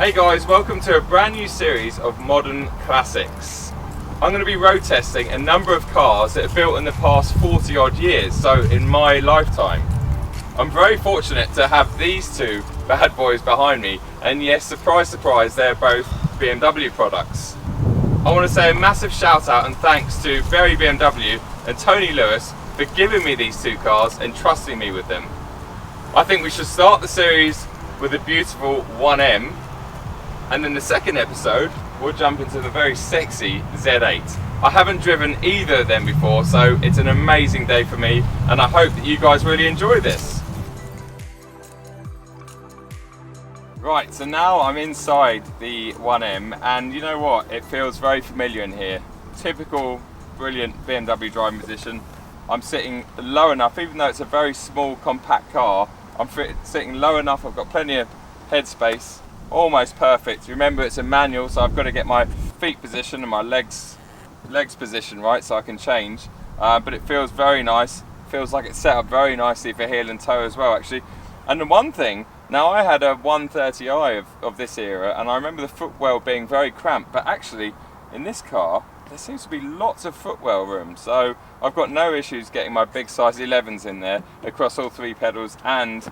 Hey guys, welcome to a brand new series of modern classics. I'm going to be road testing a number of cars that are built in the past 40 odd years, so in my lifetime. I'm very fortunate to have these two bad boys behind me, and yes, surprise surprise, they're both BMW products. I want to say a massive shout out and thanks to Very BMW and Tony Lewis for giving me these two cars and trusting me with them. I think we should start the series with a beautiful 1M, and in the second episode we'll jump into the very sexy Z8. I haven't driven either of them before, so it's an amazing day for me, and I hope that you guys really enjoy this. Right, so now I'm inside the 1M, and you know what, it feels very familiar in here. Typical brilliant BMW driving position. I'm sitting low enough, even though it's a very small compact car, I'm sitting low enough, I've got plenty of headspace, almost perfect. Remember, it's a manual, so I've got to get my feet position and my legs position right so I can change, but it feels very nice. Feels like it's set up very nicely for heel and toe as well, actually. And the one thing, now I had a 130i of this era, and I remember the footwell being very cramped, but actually in this car there seems to be lots of footwell room, so I've got no issues getting my big size 11s in there across all three pedals and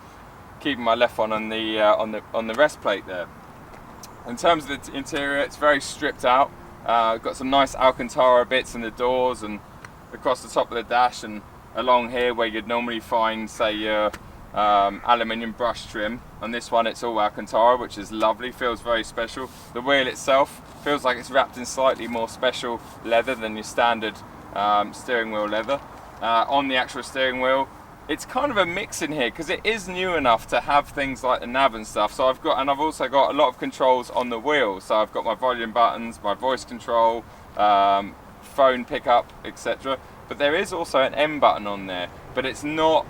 keeping my left one on the rest plate there. In terms of the interior, it's very stripped out. Got some nice Alcantara bits in the doors and across the top of the dash and along here where you'd normally find, say, your aluminium brush trim. On this one it's all Alcantara, which is lovely, feels very special. The wheel itself feels like it's wrapped in slightly more special leather than your standard steering wheel leather. On the actual steering wheel, it's kind of a mix in here because it is new enough to have things like the nav and stuff. So I've also got a lot of controls on the wheel. So I've got my volume buttons, my voice control, phone pickup, etc. But there is also an M button on there, but it's not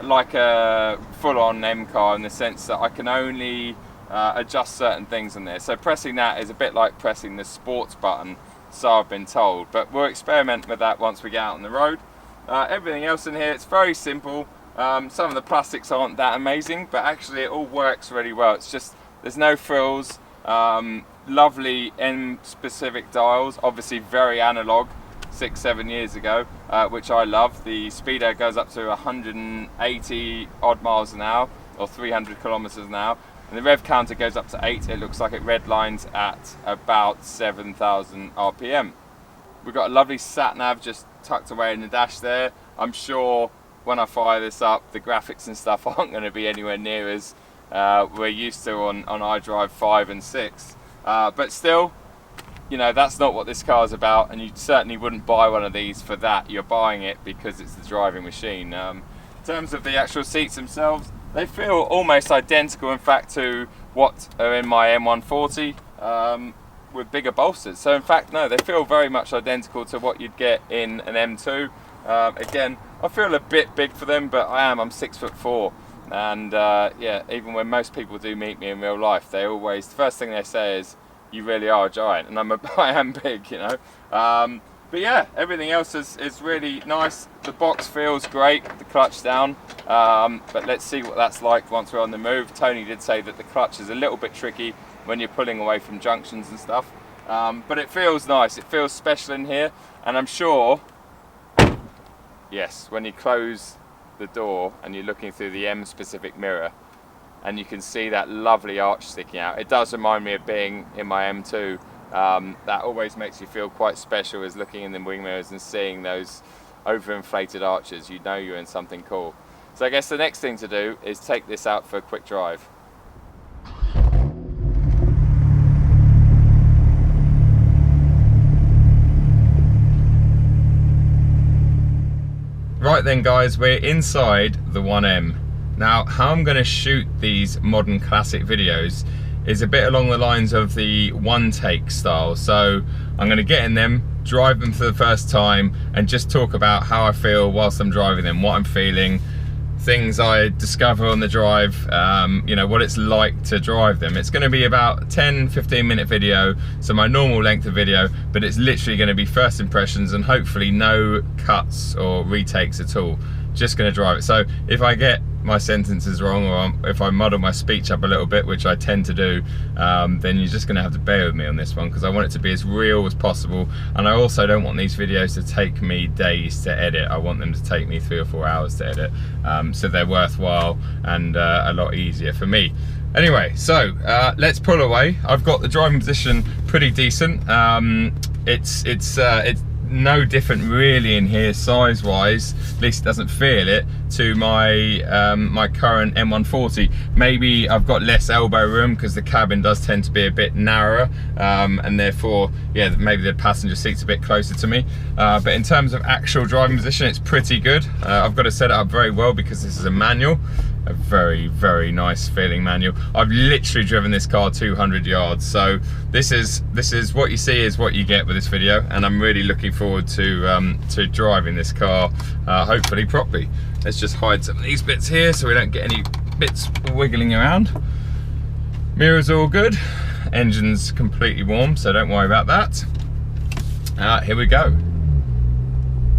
like a full-on M car in the sense that I can only adjust certain things in there. So pressing that is a bit like pressing the sports button, so I've been told. But we'll experiment with that once we get out on the road. Everything else in here, it's very simple. Some of the plastics aren't that amazing, but actually it all works really well. It's just, there's no frills, lovely M-specific dials, obviously very analog, 6-7 years ago, which I love. The speedo goes up to 180 odd miles an hour, or 300 kilometers an hour, and the rev counter goes up to 8. It looks like it redlines at about 7,000 RPM. We've got a lovely sat nav just tucked away in the dash there. I'm sure when I fire this up, the graphics and stuff aren't going to be anywhere near as we're used to on iDrive 5 and 6. But still, you know, that's not what this car is about, and you certainly wouldn't buy one of these for that. You're buying it because it's the driving machine. In terms of the actual seats themselves, they feel almost identical, in fact, to what are in my M140. With bigger bolsters, so in fact no, they feel very much identical to what you'd get in an M2. Again, I feel a bit big for them, but I'm 6'4", and yeah, even when most people do meet me in real life, they always, the first thing they say is, you really are a giant, and I am big, you know. But yeah, everything else is really nice. The box feels great, the clutch down, but let's see what that's like once we're on the move. Tony did say that the clutch is a little bit tricky when you're pulling away from junctions and stuff, but it feels nice, it feels special in here, and I'm sure, yes, when you close the door and you're looking through the M specific mirror and you can see that lovely arch sticking out, it does remind me of being in my M2. That always makes you feel quite special, is looking in the wing mirrors and seeing those overinflated arches. You know you're in something cool. So I guess the next thing to do is take this out for a quick drive. Right then guys, we're inside the 1M. Now, how I'm going to shoot these modern classic videos is a bit along the lines of the one take style. So I'm going to get in them, drive them for the first time, and just talk about how I feel whilst I'm driving them, what I'm feeling, things I discover on the drive, you know, what it's like to drive them. It's going to be about 10-15 minute video, so my normal length of video, but it's literally going to be first impressions and hopefully no cuts or retakes at all. Just going to drive it. So if I get my sentences wrong, or if I muddle my speech up a little bit, which I tend to do, then you're just going to have to bear with me on this one, because I want it to be as real as possible. And I also don't want these videos to take me days to edit. I want them to take me 3 or 4 hours to edit, so they're worthwhile and a lot easier for me. Anyway, so let's pull away. I've got the driving position pretty decent. It's no different really in here size wise, at least it doesn't feel it, to my my current M140. Maybe I've got less elbow room because the cabin does tend to be a bit narrower, and therefore, yeah, maybe the passenger seat's a bit closer to me. But in terms of actual driving position, it's pretty good. I've got to set it up very well because this is a manual. A very, very nice feeling manual. I've literally driven this car 200 yards, so this is what you see is what you get with this video, and I'm really looking forward to driving this car, hopefully properly. Let's just hide some of these bits here so we don't get any bits wiggling around. Mirrors all good, engine's completely warm, so don't worry about that. Here we go.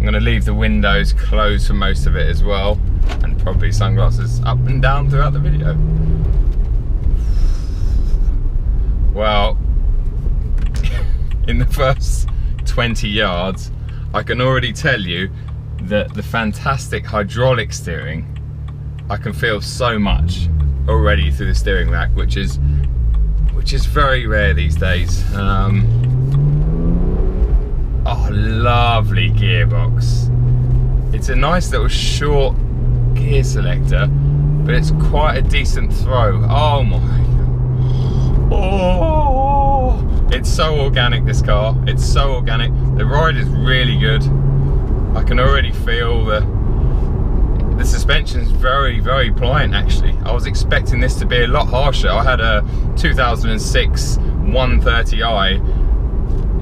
I'm going to leave the windows closed for most of it as well, and probably sunglasses up and down throughout the video. Well, in the first 20 yards, I can already tell you that the fantastic hydraulic steering, I can feel so much already through the steering rack, which is very rare these days. Oh, lovely gearbox. It's a nice little short gear selector, but it's quite a decent throw. Oh my god. Oh, it's so organic, this car. It's so organic. The ride is really good. I can already feel the suspension's very, very pliant actually. I was expecting this to be a lot harsher. I had a 2006 130i.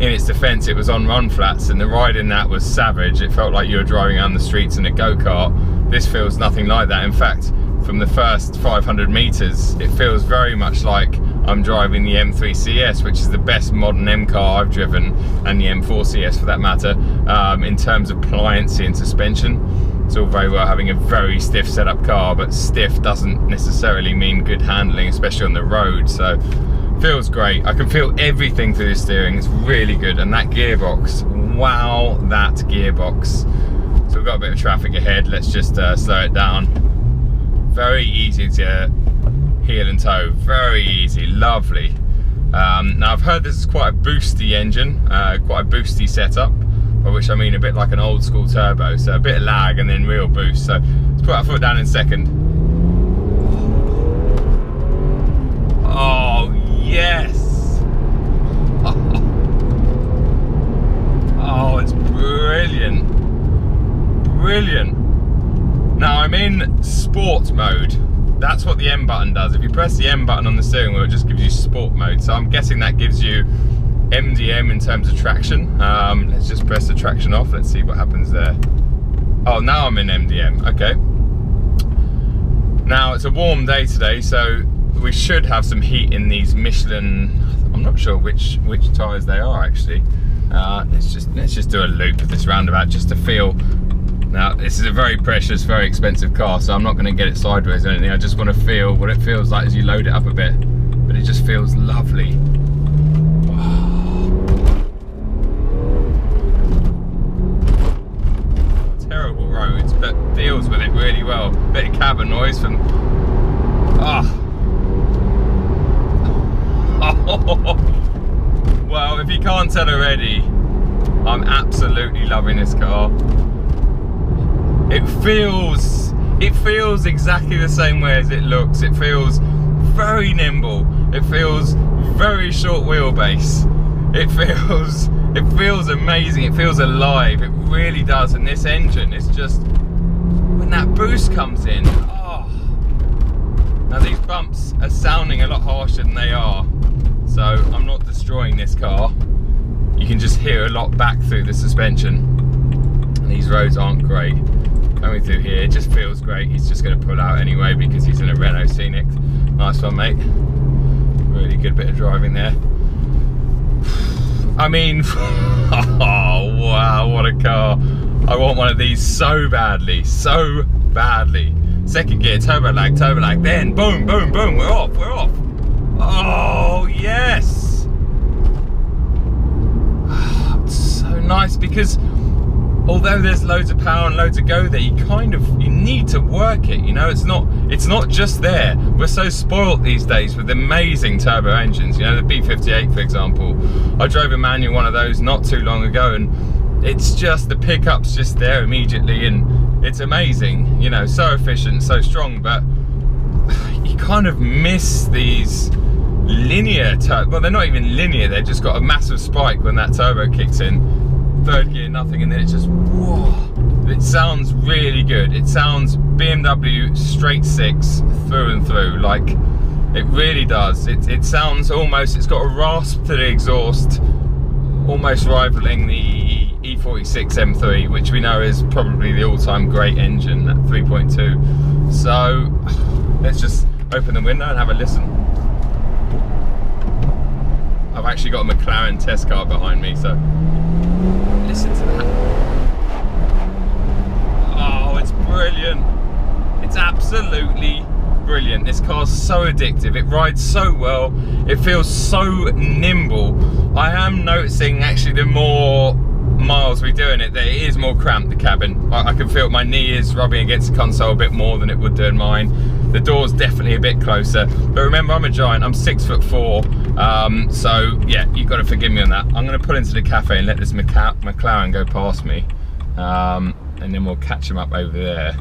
In its defense, it was on run flats, and the ride in that was savage. It felt like you were driving around the streets in a go-kart. This feels nothing like that. In fact, from the first 500 meters, it feels very much like I'm driving the M3 CS, which is the best modern M car I've driven, and the M4 CS for that matter, in terms of pliancy and suspension. It's all very well having a very stiff setup car, but stiff doesn't necessarily mean good handling, especially on the road. So feels great. I can feel everything through the steering. It's really good. And that gearbox, wow, that gearbox. So we've got a bit of traffic ahead. Let's just slow it down. Very easy to heel and toe. Very easy, lovely. Now I've heard this is quite a boosty engine, quite a boosty setup, by which I mean a bit like an old school turbo. So a bit of lag and then real boost. So let's put our foot down in second. Oh, yes! Oh, it's brilliant. Brilliant. Now I'm in sport mode. That's what the M button does. If you press the M button on the steering wheel, it just gives you sport mode. So I'm guessing that gives you MDM in terms of traction. Let's just press the traction off. Let's see what happens there. Oh, now I'm in MDM. Okay. Now it's a warm day today, so we should have some heat in these Michelin. I'm not sure which tyres they are actually. Let's just do a loop of this roundabout just to feel. Now this is a very precious, very expensive car, so I'm not going to get it sideways or anything. I just want to feel what it feels like as you load it up a bit. But it just feels lovely. Terrible roads, but deals with it really well. Bit of cabin noise from. Well, if you can't tell already, I'm absolutely loving this car. It feels exactly the same way as it looks. It feels very nimble. It feels very short wheelbase. It feels amazing. It feels alive. It really does. And this engine is just, when that boost comes in, oh. Now these bumps are sounding a lot harsher than they are. So I'm not destroying this car. You can just hear a lot back through the suspension. And these roads aren't great. Coming through here, it just feels great. He's just going to pull out anyway because he's in a Renault Scenic. Nice one, mate. Really good bit of driving there. I mean, oh wow, what a car. I want one of these so badly, so badly. second gear, turbo lag, then boom, boom, boom, we're off. Oh, yes. So nice, because although there's loads of power and loads of go there, you need to work it, you know. It's not just there. We're so spoilt these days with amazing turbo engines, you know, the B58 for example. I drove a manual one of those not too long ago, and it's just, the pickup's just there immediately, and it's amazing, you know, so efficient, so strong. But you kind of miss these linear well, they're not even linear, they've just got a massive spike when that turbo kicks in. Third gear, nothing, and then it just, whoa. It sounds really good. It sounds BMW straight six through and through, like, it really does. It sounds almost, it's got a rasp to the exhaust, almost rivaling the E46 M3, which we know is probably the all-time great engine, that 3.2. So let's just open the window and have a listen. I've actually got a McLaren test car behind me, so listen to that. Oh, it's brilliant. It's absolutely brilliant. This car's so addictive. It rides so well. It feels so nimble. I am noticing actually the more miles we do in it, that it is more cramped, the cabin. I can feel my knee is rubbing against the console a bit more than it would do in mine. The door's definitely a bit closer. But remember, I'm a giant. I'm 6'4". So yeah, you've got to forgive me on that. I'm going to pull into the cafe and let this McLaren go past me. And then we'll catch him up over there.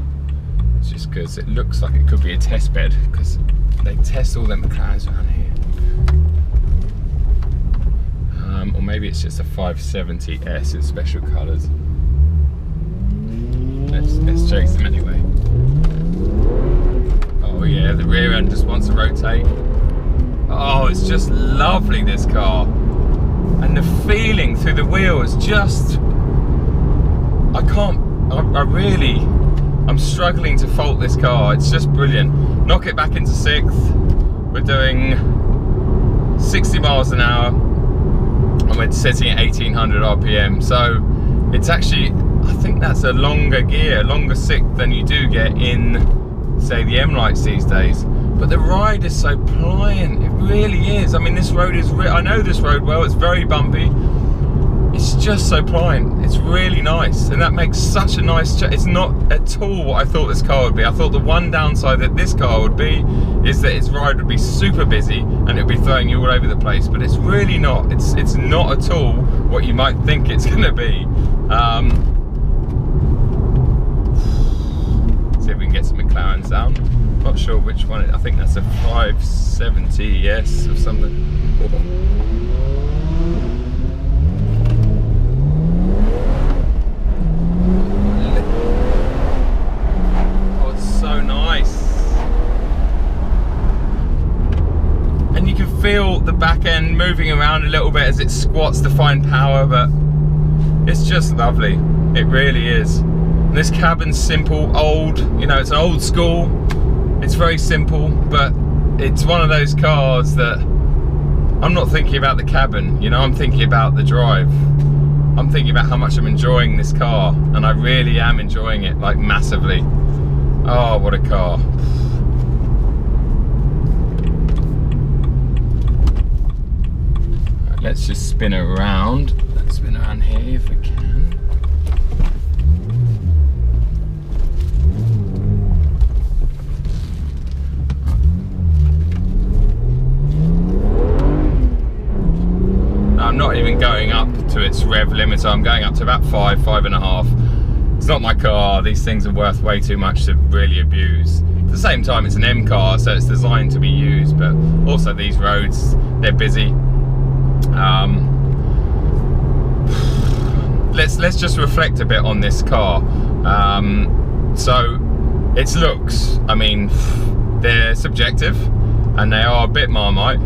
It's just because it looks like it could be a test bed, because they test all them McLarens around here. Or maybe it's just a 570S in special colours. Let's chase them anyway. Oh yeah, the rear end just wants to rotate. Oh, it's just lovely, this car. And the feeling through the wheel is just, I'm struggling to fault this car. It's just brilliant. Knock it back into sixth. We're doing 60 miles an hour. And we're sitting at 1800 RPM. So it's actually, I think that's a longer gear, longer sixth than you do get in, say, the M-Lights these days. But the ride is so pliant, it really is. I mean, this road is, I know this road well, it's very bumpy. It's just so pliant, it's really nice. And that makes such a nice, it's not at all what I thought this car would be. I thought the one downside that this car would be is that its ride would be super busy and it would be throwing you all over the place. But it's really not, it's not at all what you might think it's gonna be. See if we can get some McLarens down. Not sure which one. I think that's a 570S or something. Oh, it's so nice. And you can feel the back end moving around a little bit as it squats to find power, but it's just lovely. It really is. And this cabin's simple, old, you know, it's an old school. It's very simple, but it's one of those cars that I'm not thinking about the cabin, you know, I'm thinking about the drive. I'm thinking about how much I'm enjoying this car, and I really am enjoying it, like, massively. Oh, what a car. Right, let's just spin around. Let's spin around here if we can. I'm not even going up to its rev limiter. I'm going up to about 5.5. It's not my car. These things are worth way too much to really abuse. At the same time, it's an M car, so it's designed to be used, but also these roads, they're busy. Let's just reflect a bit on this car. So its looks, I mean, they're subjective and they are a bit Marmite,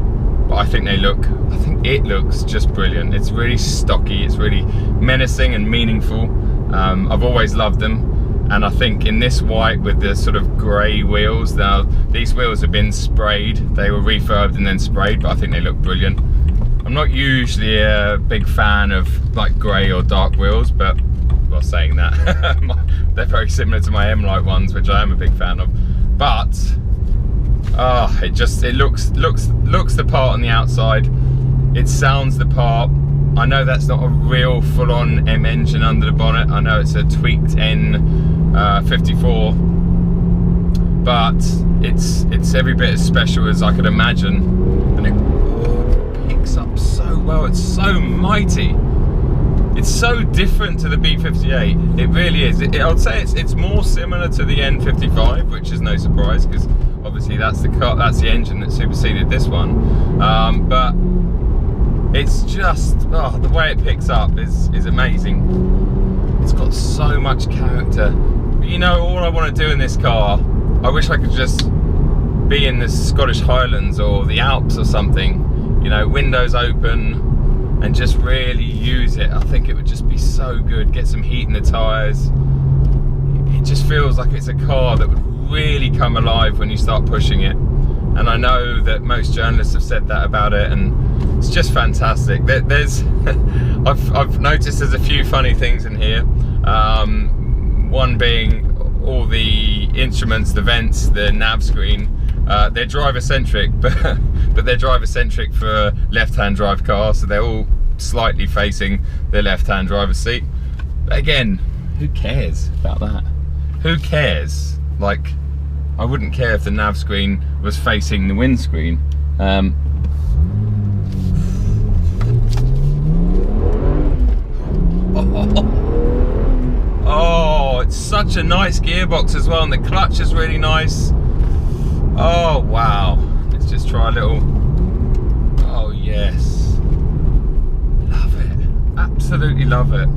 but I think it looks just brilliant. It's really stocky, it's really menacing and meaningful. I've always loved them, and I think in this white with the sort of grey wheels, now these wheels have been sprayed, they were refurbed and then sprayed, but I think they look brilliant. I'm not usually a big fan of like grey or dark wheels, but, well, saying that, they're very similar to my M-Light ones, which I am a big fan of. but it looks the part on the outside. It sounds the part. I know that's not a real full-on M engine under the bonnet. I know it's a tweaked N54, but it's every bit as special as I could imagine, and it picks up so well. It's so mighty. It's so different to the B58. It really is. I'd say it's more similar to the N55, which is no surprise because obviously that's the engine that superseded this one. But it's just the way it picks up is amazing. It's got so much character. But you know, all I want to do in this car, I wish I could just be in the Scottish Highlands or the Alps or something. You know, windows open, and just really use it. I think it would just be so good. Get some heat in the tyres. It just feels like it's a car that would really come alive when you start pushing it. And I know that most journalists have said that about it, and it's just fantastic. There's I've noticed there's a few funny things in here. One being all the instruments, the vents, the nav screen. They're driver-centric, but they're driver-centric for a left-hand drive car, so they're all slightly facing the left-hand driver's seat. But again, who cares about that? Who cares? Like, I wouldn't care if the nav screen was facing the windscreen. Oh, it's such a nice gearbox as well, and the clutch is really nice. Oh wow, let's just try a little. Oh yes, love it, absolutely love it.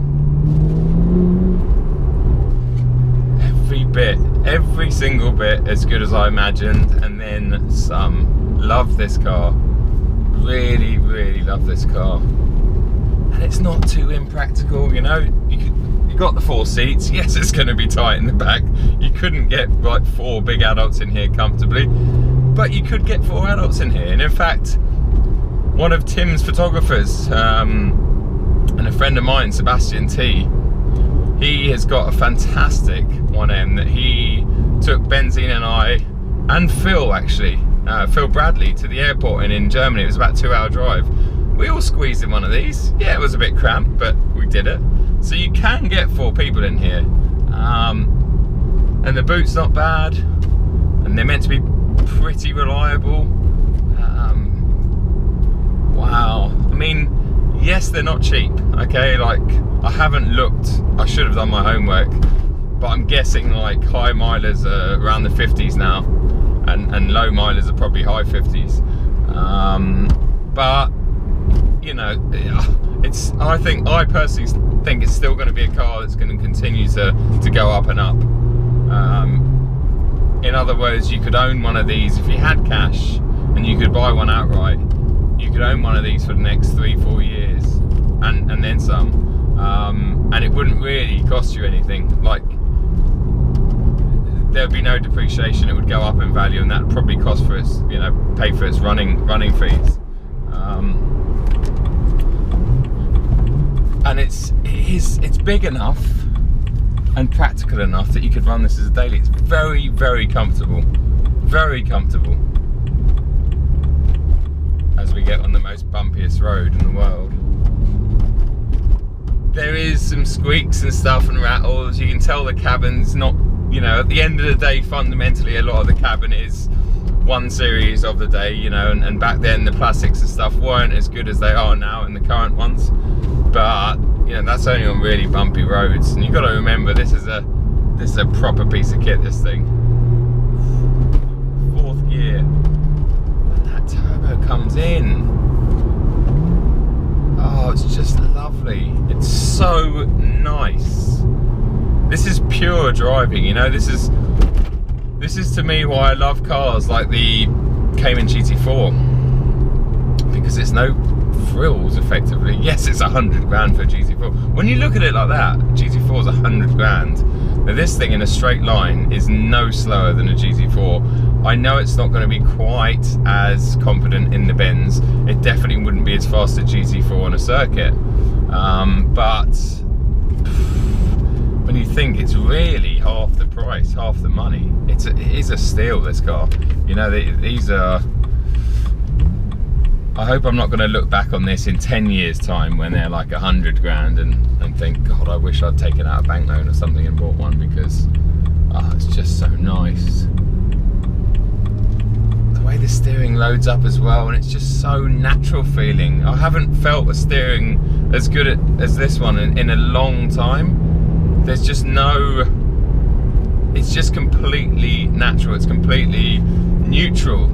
Every single bit as good as I imagined, and then some. Love this car, really love this car. And it's not too impractical, you know. You got the 4 seats. Yes, it's going to be tight in the back. You couldn't get like 4 big adults in here comfortably, but you could get 4 adults in here. And in fact, one of Tim's photographers and a friend of mine, Sebastian T, he has got a fantastic 1M that he took Benzine and I, and Phil actually, Phil Bradley, to the airport in Germany. It was about a 2-hour drive. We all squeezed in one of these. Yeah, it was a bit cramped, but we did it. So you can get 4 people in here, and the boot's not bad, and they're meant to be pretty reliable. Wow, I mean, yes, they're not cheap, okay, like, I haven't looked, I should have done my homework, but I'm guessing like high milers are around the 50s now, and low milers are probably high 50s, but you know, I personally think it's still going to be a car that's going to continue to go up and up. In other words, you could own one of these if you had cash, and you could buy one outright. You could own one of these for the next 3-4 years, and then some, and it wouldn't really cost you anything. Like, there'd be no depreciation. It would go up in value, and that'd probably cost for its, you know, pay for its running fees. And it's big enough and practical enough that you could run this as a daily. It's very comfortable, very comfortable. As we get on the most bumpiest road in the world, there is some squeaks and stuff and rattles. You can tell the cabin's not, you know, at the end of the day, fundamentally a lot of the cabin is 1 series of the day, you know, and back then the plastics and stuff weren't as good as they are now in the current ones. But you know, that's only on really bumpy roads, and you've got to remember this is a proper piece of kit, this thing. 4th gear, and that turbo comes in. Oh, it's just lovely. It's so nice. This is pure driving, you know. This is to me why I love cars like the Cayman GT4, because it's no frills effectively. Yes, it's 100 grand for a GT4. When you look at it like that, GT4 is 100 grand. Now this thing in a straight line is no slower than a GT4. I know it's not going to be quite as confident in the bends. It definitely wouldn't be as fast as GT4 on a circuit. But when you think it's really half the price, half the money, it is a steal, this car. You know, these are, I hope I'm not going to look back on this in 10 years time when they're like 100 grand and think, God, I wish I'd taken out a bank loan or something and bought one, because it's just so nice. The way the steering loads up as well, and it's just so natural feeling. I haven't felt a steering as good as this one in a long time. There's just no, it's just completely natural, it's completely neutral.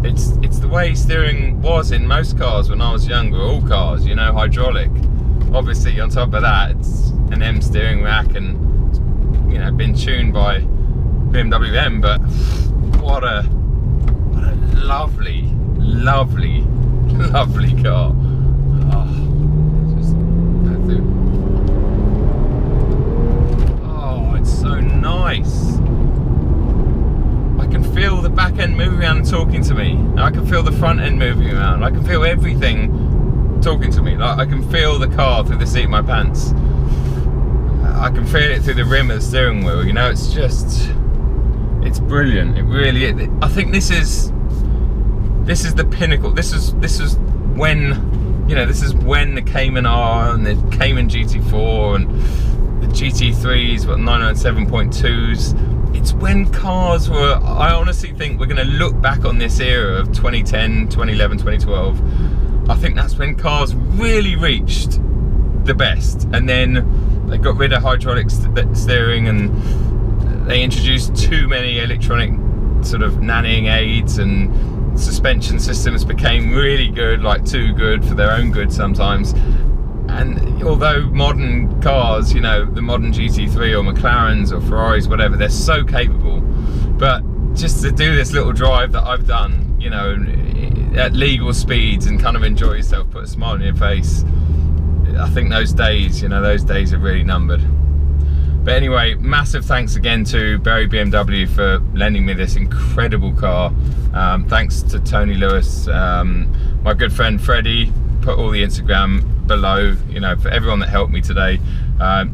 It's the way steering was in most cars when I was younger, all cars, you know, hydraulic. Obviously on top of that, it's an M steering rack and, you know, been tuned by BMW M, but what a lovely, lovely, lovely car. Just go through. Oh, it's so nice. I can feel the back end moving around and talking to me. I can feel the front end moving around. I can feel everything talking to me. Like, I can feel the car through the seat of my pants. I can feel it through the rim of the steering wheel. You know, it's just, it's brilliant. It really is. I think this is the pinnacle. This is when, you know, this is when the Cayman R and the Cayman GT4 and the GT3s, what, 997.2s. It's when cars were, I honestly think we're going to look back on this era of 2010, 2011, 2012. I think that's when cars really reached the best, and then they got rid of hydraulic steering and they introduced too many electronic sort of nannying aids, and suspension systems became really good, like too good for their own good sometimes. And although modern cars, you know, the modern GT3 or McLarens or Ferraris, whatever, they're so capable, but just to do this little drive that I've done, you know, at legal speeds and kind of enjoy yourself, put a smile on your face, I think those days, you know, those days are really numbered. But anyway, massive thanks again to Berry BMW for lending me this incredible car. Thanks to Tony Lewis, my good friend Freddie, put all the Instagram below, you know, for everyone that helped me today.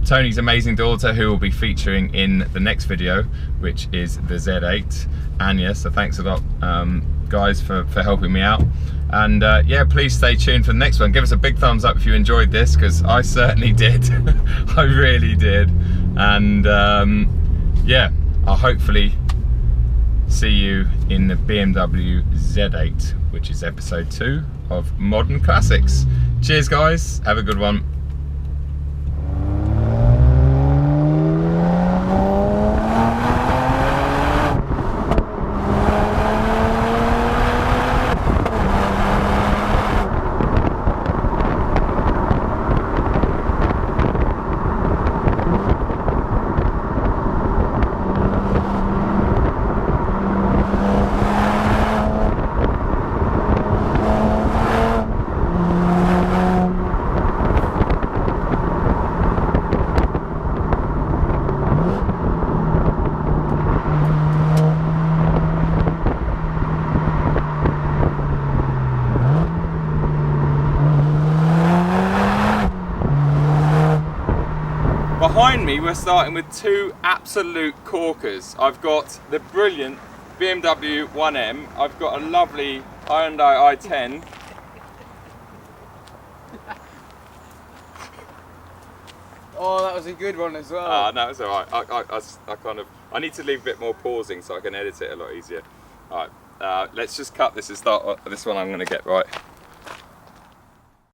Tony's amazing daughter, who will be featuring in the next video, which is the Z8, Anya. So thanks a lot, guys, for helping me out. And yeah, please stay tuned for the next one. Give us a big thumbs up if you enjoyed this, because I certainly did. I really did. And yeah, I'll hopefully see you in the BMW Z8, which is episode 2 of Modern Classics. Cheers guys, have a good one. Behind me, we're starting with 2 absolute corkers. I've got the brilliant BMW 1M. I've got a lovely Hyundai i10. Oh, that was a good one as well. Ah, no, it's alright. I need to leave a bit more pausing so I can edit it a lot easier. Alright, let's just cut this and start this one I'm going to get right.